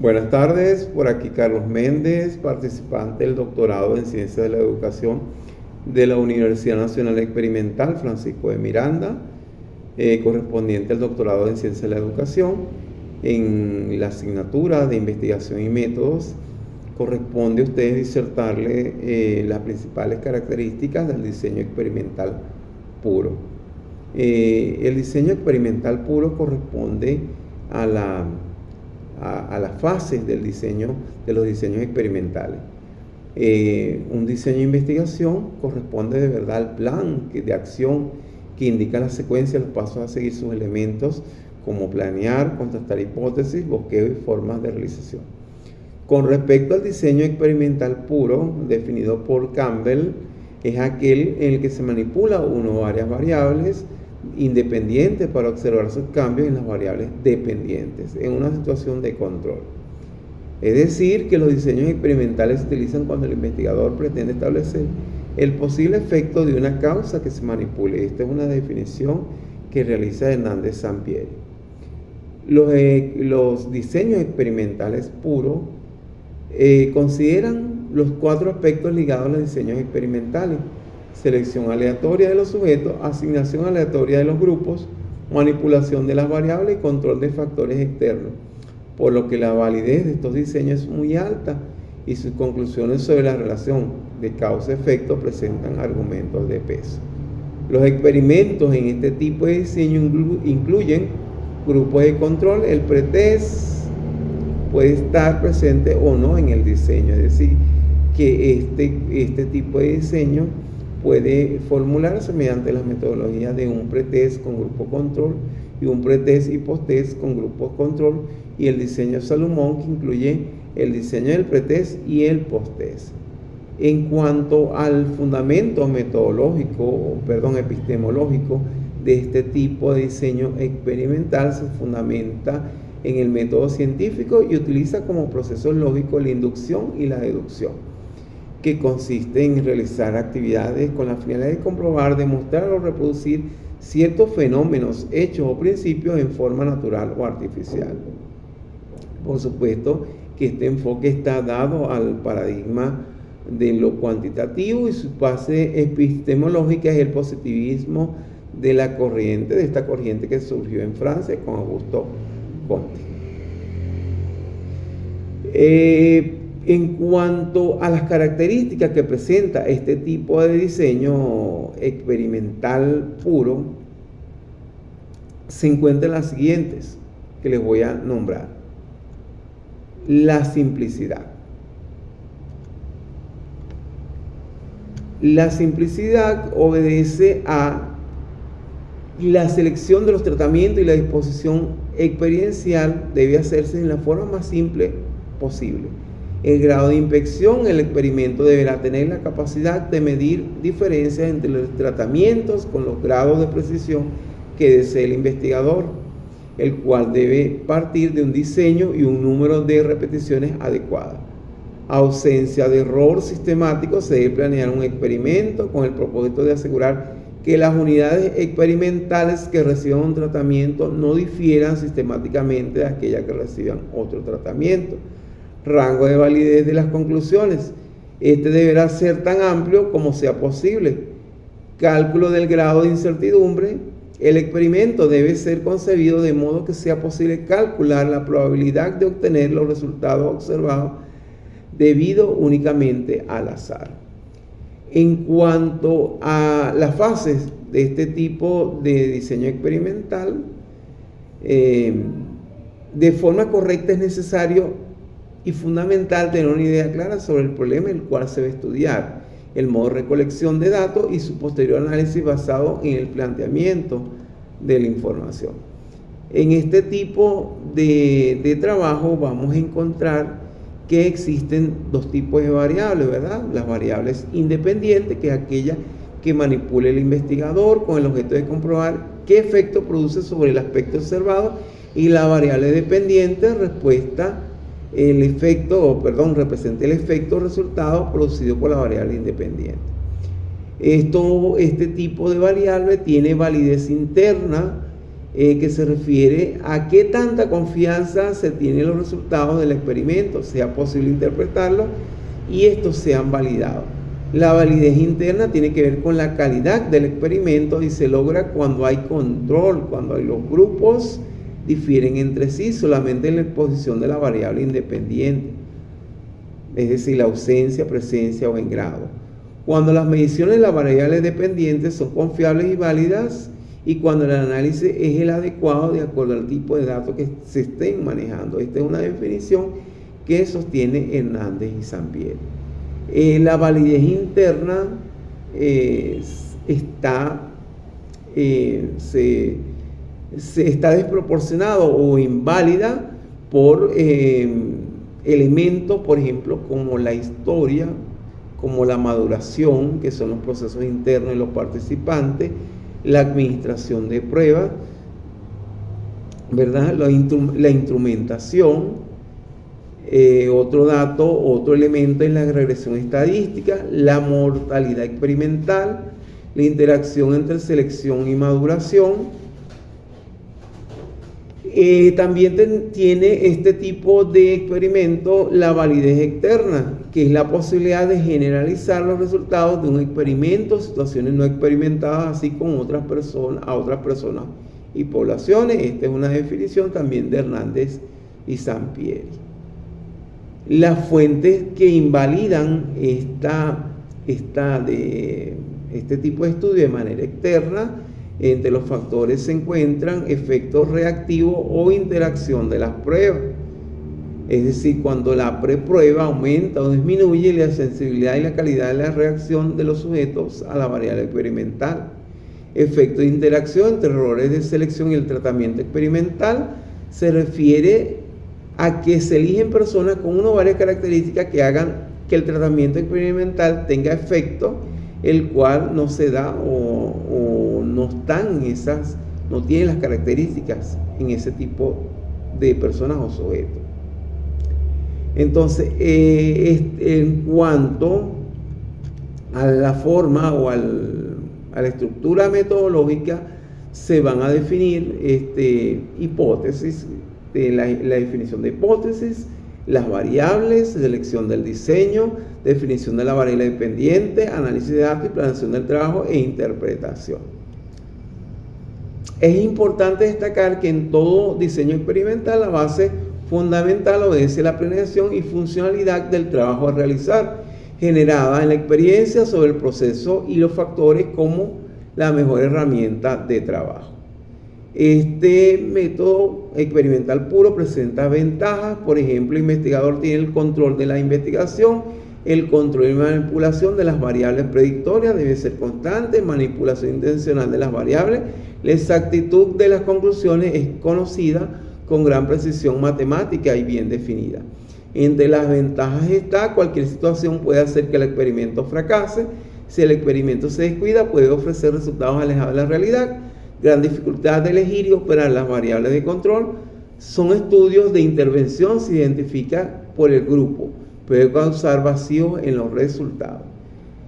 Buenas tardes, por aquí Carlos Méndez, participante del doctorado en Ciencias de la Educación de la Universidad Nacional Experimental Francisco de Miranda, correspondiente al doctorado en Ciencias de la Educación. En la asignatura de Investigación y Métodos corresponde a ustedes disertarle las principales características del diseño experimental puro. El diseño experimental puro corresponde a las fases del diseño, de los diseños experimentales. Un diseño de investigación corresponde de verdad al plan de acción que indica la secuencia, los pasos a seguir, sus elementos, como planear, contrastar hipótesis, bosqueo y formas de realización. Con respecto al diseño experimental puro, definido por Campbell, es aquel en el que se manipula una o varias variables independientes para observar sus cambios en las variables dependientes en una situación de control. Es decir, que los diseños experimentales se utilizan cuando el investigador pretende establecer el posible efecto de una causa que se manipule. Esta es una definición que realiza Hernández Sampieri. Los diseños experimentales puros consideran los 4 aspectos ligados a los diseños experimentales: selección aleatoria de los sujetos, asignación aleatoria de los grupos, manipulación de las variables y control de factores externos, por lo que la validez de estos diseños es muy alta y sus conclusiones sobre la relación de causa-efecto presentan argumentos de peso. Los experimentos en este tipo de diseño incluyen grupos de control. El pretest puede estar presente o no en el diseño, es decir, que este tipo de diseño puede formularse mediante las metodologías de un pretest con grupo control y un pretest y posttest con grupos control, y el diseño Salomón, que incluye el diseño del pretest y el posttest. En cuanto al fundamento epistemológico de este tipo de diseño experimental, se fundamenta en el método científico y utiliza como procesos lógicos la inducción y la deducción, que consiste en realizar actividades con la finalidad de comprobar, demostrar o reproducir ciertos fenómenos, hechos o principios en forma natural o artificial. Por supuesto que este enfoque está dado al paradigma de lo cuantitativo, y su base epistemológica es el positivismo de esta corriente que surgió en Francia con Augusto Comte. En cuanto a las características que presenta este tipo de diseño experimental puro, se encuentran las siguientes que les voy a nombrar. La simplicidad. La simplicidad obedece a la selección de los tratamientos, y la disposición experiencial debe hacerse en la forma más simple posible. El grado de inspección, el experimento deberá tener la capacidad de medir diferencias entre los tratamientos con los grados de precisión que desee el investigador, el cual debe partir de un diseño y un número de repeticiones adecuadas. Ausencia de error sistemático, se debe planear un experimento con el propósito de asegurar que las unidades experimentales que reciban un tratamiento no difieran sistemáticamente de aquellas que reciban otro tratamiento. Rango de validez de las conclusiones. Este deberá ser tan amplio como sea posible. Cálculo del grado de incertidumbre. El experimento debe ser concebido de modo que sea posible calcular la probabilidad de obtener los resultados observados debido únicamente al azar. En cuanto a las fases de este tipo de diseño experimental, de forma correcta es necesario y fundamental tener una idea clara sobre el problema el cual se va a estudiar, el modo de recolección de datos y su posterior análisis basado en el planteamiento de la información. En este tipo de trabajo vamos a encontrar que existen 2 tipos de variables, ¿verdad? Las variables independientes, que es aquella que manipula el investigador con el objeto de comprobar qué efecto produce sobre el aspecto observado, y la variable dependiente representa el efecto resultado producido por la variable independiente. Este tipo de variable tiene validez interna que se refiere a qué tanta confianza se tiene en los resultados del experimento, sea posible interpretarlos y estos sean validados. La validez interna tiene que ver con la calidad del experimento y se logra cuando hay control, cuando los grupos difieren entre sí solamente en la exposición de la variable independiente, es decir, la ausencia, presencia o en grado. Cuando las mediciones de las variables dependientes son confiables y válidas y cuando el análisis es el adecuado de acuerdo al tipo de datos que se estén manejando. Esta es una definición que sostiene Hernández y Sampieri. La validez interna está desproporcionado o inválida por elementos, por ejemplo, como la historia, como la maduración, que son los procesos internos de los participantes, la administración de pruebas, ¿verdad? La instrumentación, otro elemento en la regresión estadística, la mortalidad experimental, la interacción entre selección y maduración. También tiene este tipo de experimento la validez externa, que es la posibilidad de generalizar los resultados de un experimento, situaciones no experimentadas, así con otras personas y poblaciones. Esta es una definición también de Hernández y Sampieri. Las fuentes que invalidan este tipo de estudio de manera externa, entre los factores se encuentran efectos reactivos o interacción de las pruebas. Es decir, cuando la preprueba aumenta o disminuye la sensibilidad y la calidad de la reacción de los sujetos a la variable experimental. Efecto de interacción entre errores de selección y el tratamiento experimental se refiere a que se eligen personas con una o varias características que hagan que el tratamiento experimental tenga efecto, el cual no se da o no están no tienen las características en ese tipo de personas o sujetos. Entonces, en cuanto a la forma o a la estructura metodológica, se van a definir hipótesis, la definición de hipótesis, las variables, selección del diseño, definición de la variable dependiente, análisis de datos y planeación del trabajo e interpretación. Es importante destacar que en todo diseño experimental la base fundamental obedece la planeación y funcionalidad del trabajo a realizar, generada en la experiencia sobre el proceso y los factores como la mejor herramienta de trabajo. Este método experimental puro presenta ventajas. Por ejemplo, el investigador tiene el control de la investigación, el control y manipulación de las variables predictorias debe ser constante, manipulación intencional de las variables, la exactitud de las conclusiones es conocida con gran precisión matemática y bien definida. Entre las ventajas está cualquier situación puede hacer que el experimento fracase. Si el experimento se descuida, puede ofrecer resultados alejados de la realidad. Gran dificultad de elegir y operar las variables de control. Son estudios de intervención, se identifica por el grupo. Puede causar vacíos en los resultados.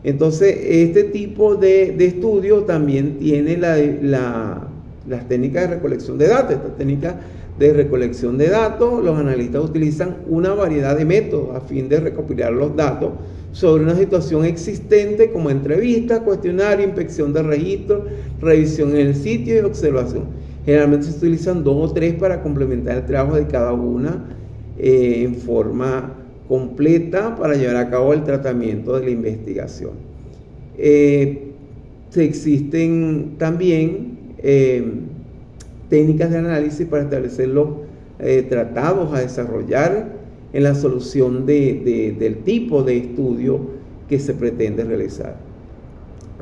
Entonces, este tipo de estudio también tiene las técnicas de recolección de datos. Esta técnica de recolección de datos, los analistas utilizan una variedad de métodos a fin de recopilar los datos sobre una situación existente como entrevista, cuestionario, inspección de registros, revisión en el sitio y observación. Generalmente se utilizan 2 o 3 para complementar el trabajo de cada una en forma completa para llevar a cabo el tratamiento de la investigación. Existen también técnicas de análisis para establecer los tratados a desarrollar en la solución del tipo de estudio que se pretende realizar.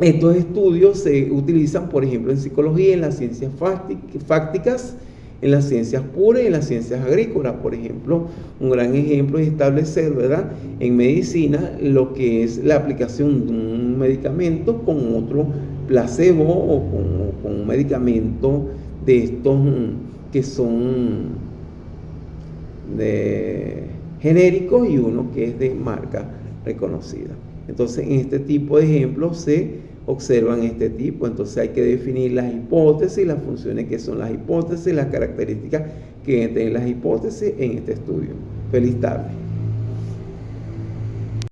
Estos estudios se utilizan, por ejemplo, en psicología, en las ciencias fácticas, en las ciencias puras y en las ciencias agrícolas. Por ejemplo, un gran ejemplo es establecer, ¿verdad?, en medicina lo que es la aplicación de un medicamento con otro placebo o con un medicamento de estos que son genéricos y uno que es de marca reconocida. Entonces, en este tipo de ejemplos se observan este tipo. Entonces hay que definir las hipótesis, las funciones que son las hipótesis, las características que tienen las hipótesis en este estudio. Feliz tarde.